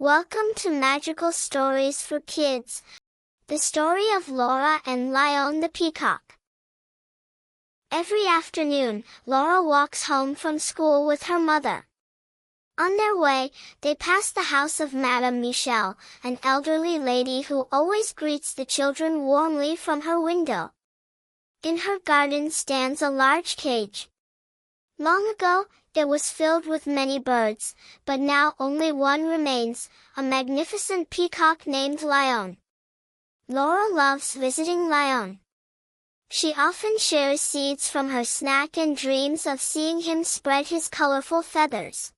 Welcome to Magical Stories for Kids, the story of Laura and Léon the Peacock. Every afternoon, Laura walks home from school with her mother. On their way, they pass the house of Madame Michel, an elderly lady who always greets the children warmly from her window. In her garden stands a large cage. Long ago, it was filled with many birds, but now only one remains, a magnificent peacock named Léon. Laura loves visiting Léon. She often shares seeds from her snack and dreams of seeing him spread his colorful feathers.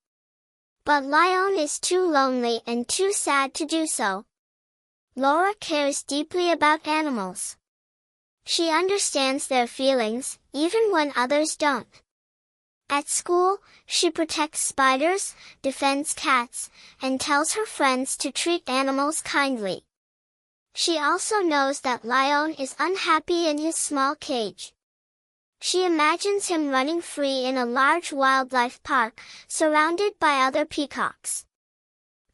But Léon is too lonely and too sad to do so. Laura cares deeply about animals. She understands their feelings, even when others don't. At school, she protects spiders, defends cats, and tells her friends to treat animals kindly. She also knows that Léon is unhappy in his small cage. She imagines him running free in a large wildlife park, surrounded by other peacocks.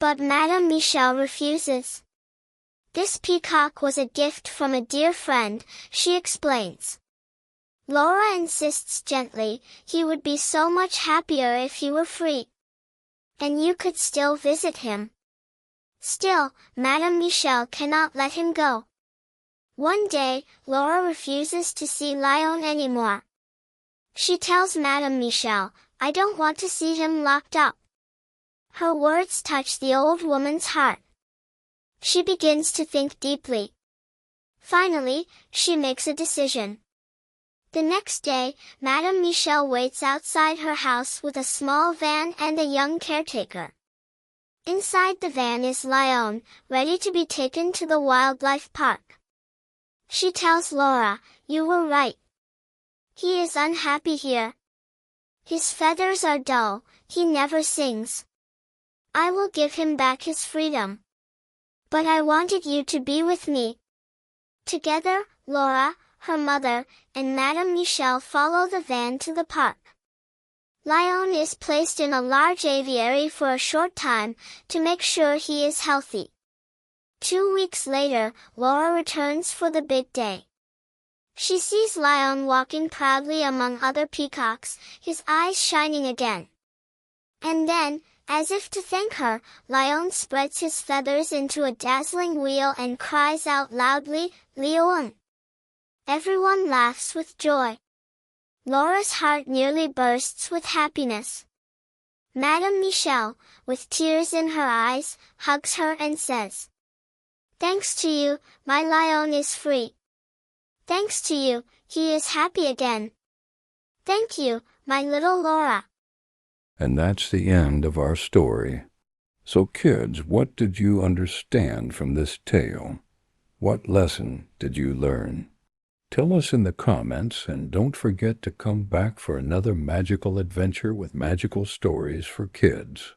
But Madame Michel refuses. This peacock was a gift from a dear friend, she explains. Laura insists gently, he would be so much happier if he were free. And you could still visit him. Still, Madame Michel cannot let him go. One day, Laura refuses to see Léon anymore. She tells Madame Michel, I don't want to see him locked up. Her words touch the old woman's heart. She begins to think deeply. Finally, she makes a decision. The next day, Madame Michel waits outside her house with a small van and a young caretaker. Inside the van is Léon, ready to be taken to the wildlife park. She tells Laura, you were right. He is unhappy here. His feathers are dull, he never sings. I will give him back his freedom. But I wanted you to be with me. Together, Laura, her mother, and Madame Michel follow the van to the park. Léon is placed in a large aviary for a short time, to make sure he is healthy. 2 weeks later, Laura returns for the big day. She sees Léon walking proudly among other peacocks, his eyes shining again. And then, as if to thank her, Léon spreads his feathers into a dazzling wheel and cries out loudly, Léon! Everyone laughs with joy. Laura's heart nearly bursts with happiness. Madame Michel, with tears in her eyes, hugs her and says, Thanks to you, my Léon is free. Thanks to you, he is happy again. Thank you, my little Laura. And that's the end of our story. So kids, what did you understand from this tale? What lesson did you learn? Tell us in the comments, and don't forget to come back for another magical adventure with magical stories for kids.